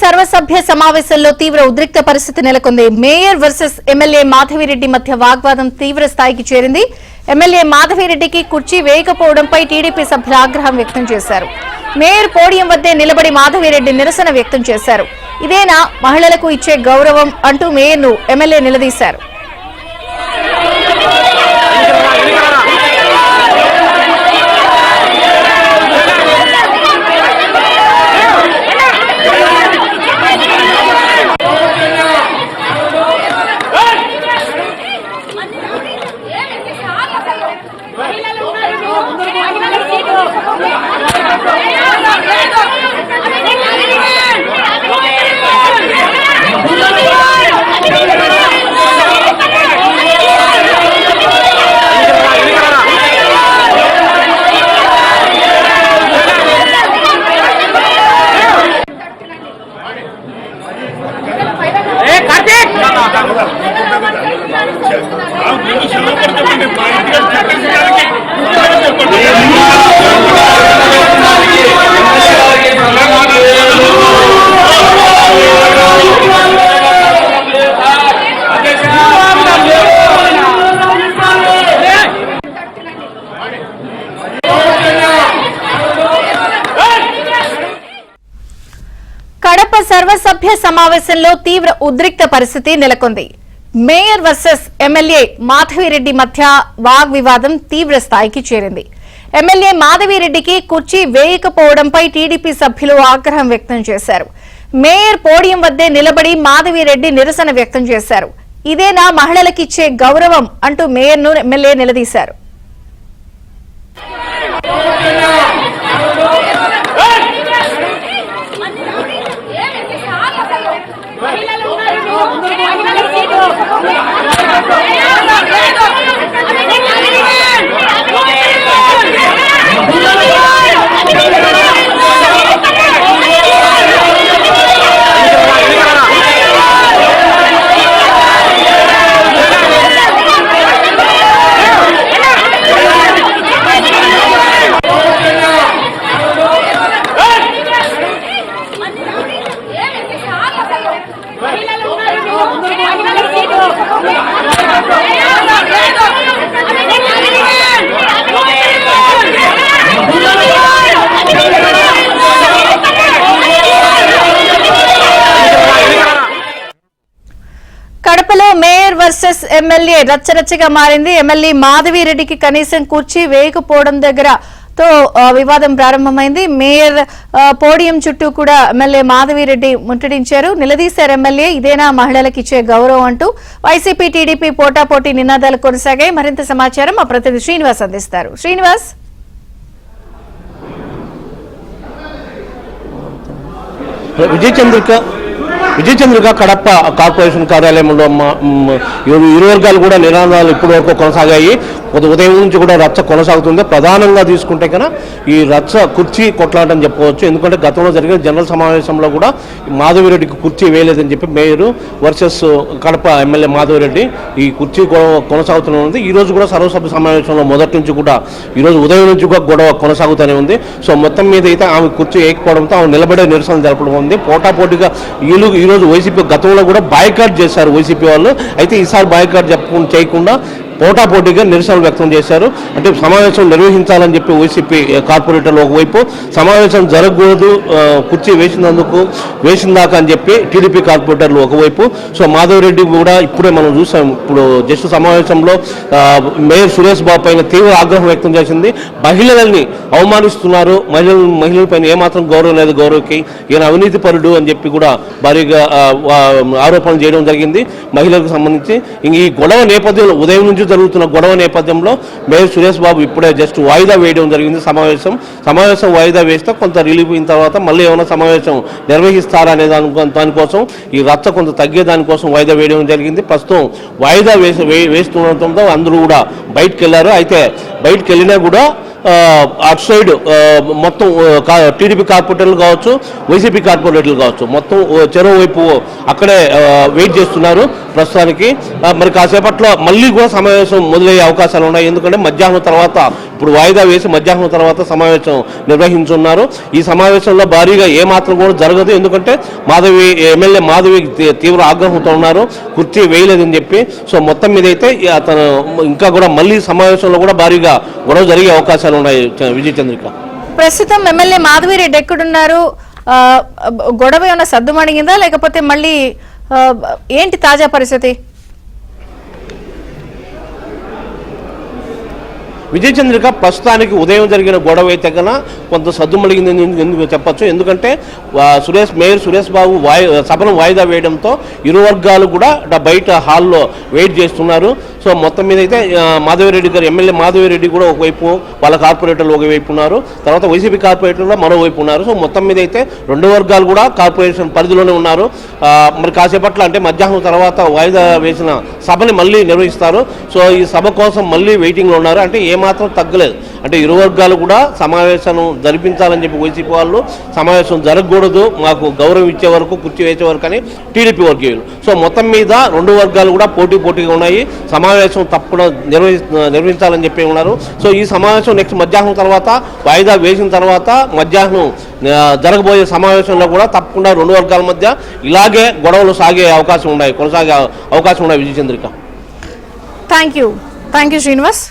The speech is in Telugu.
సర్వసభ్య సమావేశంలో తీవ్ర ఉద్రిక్త పరిస్థితి నెలకొంది. మేయర్ వర్సెస్ ఎమ్మెల్యే మాధవిరెడ్డి మధ్య వాగ్వాదం తీవ్ర స్థాయికి చేరింది. ఎమ్మెల్యే మాధవిరెడ్డికి కుర్చీ వేయకపోవడంపై టీడీపీ సభ్యులు ఆగ్రహం వ్యక్తం చేశారు. మేయర్ పోడియం వద్దే నిలబడి మాధవిరెడ్డి నిరసన వ్యక్తం చేశారు. ఇదేనా మహిళలకు ఇచ్చే గౌరవం అంటూ మేయర్ను ఎమ్మెల్యే నిలదీశారు. కడప సర్వసభ్య సమావేశంలో తీవ్ర ఉద్రిక్త పరిస్థితి నెలకొంది. మేయర్ వర్సెస్ ఎమ్మెల్యే మాధవిరెడ్డి మధ్య వాగ్వివాదం తీవ్ర స్థాయికి చేరింది. ఎమ్మెల్యే మాధవిరెడ్డికి కుర్చీ వేయకపోవడంపై టీడీపీ సభ్యులు ఆగ్రహం వ్యక్తం చేశారు. మేయర్ పోడియం వద్దే నిలబడి మాధవిరెడ్డి నిరసన వ్యక్తం చేశారు. ఇదేనా మహిళలకిచ్చే గౌరవం అంటూ మేయర్ను ఎమ్మెల్యే నిలదీశారు. కడపలో మేయర్ వర్సెస్ ఎమ్మెల్యే రచ్చరచ్చగా మారింది. ఎమ్మెల్యే మాధవిరెడ్డికి కనీసం కుర్చీ వేయకపోవడం దగ్గరతో వివాదం ప్రారంభమైంది. మేయర్ పోడియం చుట్టూ కూడా ఎమ్మెల్యే మాధవిరెడ్డి ముట్టడించారు. నిలదీశారు ఎమ్మెల్యే. ఇదేనా మహిళలకు ఇచ్చే గౌరవం అంటూ వైసీపీ టీడీపీ పోటాపోటీ నినాదాలు కొనసాగాయి. మరింత సమాచారం మా ప్రతినిధి శ్రీనివాస్ అందిస్తారు. శ్రీనివాస్, విజయ చంద్రిక కడప కార్పొరేషన్ కార్యాలయంలో ఇరు వర్గాలు కూడా నినాదాలు ఇప్పటి వరకు కొనసాగాయి. ఉదయం నుంచి కూడా రచ్చ కొనసాగుతుంది. ప్రధానంగా తీసుకుంటే కన్నా ఈ రచ్చ కుర్చీ కొట్లాటని చెప్పవచ్చు. ఎందుకంటే గతంలో జరిగిన జనరల్ సమావేశంలో కూడా మాధవిరెడ్డికి కుర్చీ వేయలేదని చెప్పి mayor versus Kadapa MLA Madhavi Reddy ఈ కుర్చీ కొనసాగుతూనే ఉంది. ఈ రోజు కూడా సర్వసభ్య సమావేశంలో మొదటి నుంచి కూడా ఈరోజు ఉదయం నుంచి కూడా గొడవ కొనసాగుతూనే ఉంది. సో మొత్తం మీద అయితే ఆమె కుర్చీ వేయకపోవడంతో ఆమె నిలబడే నిరసన జరపడం ఉంది. పోటాపోటీగా ఈరోజు వైసీపీ గతంలో కూడా బాయ్కాట్ చేశారు వైసీపీ వాళ్ళు. అయితే ఈసారి బాయ్కాట్ చేయకుండా పోటాపోటీగా నిరసనలు వ్యక్తం చేశారు. అంటే సమావేశం నిర్వహించాలని చెప్పి వైసీపీ కార్పొరేటర్లు ఒకవైపు, సమావేశం జరగకూడదు కుర్చీ వేసిందాకా అని చెప్పి టీడీపీ కార్పొరేటర్లు ఒకవైపు. సో మాధవిరెడ్డి కూడా ఇప్పుడే మనం చూసాం. ఇప్పుడు జస్ట్ సమావేశంలో మేయర్ సురేష్ బాబు పైన తీవ్ర ఆగ్రహం వ్యక్తం చేసింది. మహిళల్ని అవమానిస్తున్నారు, మహిళల పైన ఏమాత్రం గౌరవం లేదు, గౌరవకి ఈయన అవినీతి పరుడు అని చెప్పి కూడా భారీగా ఆరోపణలు చేయడం జరిగింది మహిళలకు సంబంధించి. ఈ గొడవ నేపథ్యంలో ఉదయం నుంచి జరుగుతున్న గొడవ నేపథ్యంలో మేయర్ సురేష్ బాబు ఇప్పుడే జస్ట్ వాయిదా వేయడం జరిగింది. సమావేశం వాయిదా వేస్తే కొంత రిలీఫ్ అయిన తర్వాత మళ్ళీ ఏమైనా సమావేశం నిర్వహిస్తారనే దానికోసం ఈ రచ్చ కొంత తగ్గే దానికోసం వాయిదా వేయడం జరిగింది. ప్రస్తుతం వాయిదా వేస్తుండటంతో అందరూ కూడా బయటకు వెళ్ళారు. అయితే బయటకు వెళ్ళినా కూడా అటు సైడ్ మొత్తం టీడీపీ కార్పొరేటర్లు కావచ్చు, వైసీపీ కార్పొరేటర్లు కావచ్చు, మొత్తం చెరువు వైపు అక్కడే వెయిట్ చేస్తున్నారు ప్రస్తుతానికి. మరి కాసేపట్లో మళ్ళీ కూడా సమావేశం మొదలయ్యే అవకాశాలు ఉన్నాయి. ఎందుకంటే మధ్యాహ్నం తర్వాత ఇప్పుడు వాయిదా వేసి మధ్యాహ్నం తర్వాత సమావేశం నిర్వహించున్నారు. ఈ సమావేశంలో భారీగా ఏమాత్రం కూడా జరగదు. ఎందుకంటే ఎమ్మెల్యే మాధవి తీవ్ర ఆగ్రహంతో ఉన్నారు, కుర్చీ వేయలేదని చెప్పి. సో మొత్తం మీద అయితే అతను ఇంకా కూడా మళ్ళీ సమావేశంలో కూడా భారీగా గొడవ జరిగే అవకాశాలు ఉన్నాయి. విజయ చంద్రిక, ప్రస్తుతం ఎమ్మెల్యే మాధవిరెడ్డి ఎక్కడున్నారు? గొడవ ఏమైనా సద్దుమణిగిందా లేకపోతే మళ్ళీ ఏంటి తాజా పరిస్థితి? విజయ చంద్రిక, ప్రస్తుతానికి ఉదయం జరిగిన గొడవ అయితే కన్నా కొంత సద్దుమణిగిందని ఎందుకు చెప్పచ్చు. ఎందుకంటే మేయర్ సురేష్ బాబు సభను వాయిదా వేయడంతో ఇరు వర్గాలు కూడా బయట హాల్లో వెయిట్ చేస్తున్నారు. సో మొత్తం మీద అయితే మాధవిరెడ్డి గారు, ఎమ్మెల్యే మాధవిరెడ్డి కూడా ఒకవైపు, వాళ్ళ కార్పొరేటర్లు ఒకవైపు ఉన్నారు, తర్వాత వైసీపీ కార్పొరేటర్లు మరోవైపు ఉన్నారు. సో మొత్తం మీద అయితే రెండు వర్గాలు కూడా కార్పొరేషన్ పరిధిలోనే ఉన్నారు. మరి కాసేపట్లో అంటే మధ్యాహ్నం తర్వాత వాయిదా వేసిన సభని మళ్ళీ నిర్వహిస్తారు. సో ఈ సభ కోసం మళ్ళీ వెయిటింగ్లో ఉన్నారు. అంటే ఏమాత్రం తగ్గలేదు. అంటే ఇరు వర్గాలు కూడా సమావేశం జరిపించాలని చెప్పి వైసీపీ వాళ్ళు, సమావేశం జరగకూడదు, మాకు గౌరవం ఇచ్చే వరకు, కుర్చీ వేసే వరకు అని టీడీపీ వర్గీయులు. సో మొత్తం మీద రెండు వర్గాలు కూడా పోటీగా ఉన్నాయి. సమావేశం తప్పకుండా నిర్వహించాలని చెప్పి ఉన్నారు. సో ఈ సమావేశం నెక్స్ట్ మధ్యాహ్నం తర్వాత వాయిదా వేసిన తర్వాత మధ్యాహ్నం జరగబోయే సమావేశంలో కూడా తప్పకుండా రెండు వర్గాల మధ్య ఇలాగే గొడవలు సాగే అవకాశం ఉన్నాయి, కొనసాగే అవకాశం ఉన్నాయి. విజయ చంద్రిక, థ్యాంక్ యూ శ్రీనివాస్.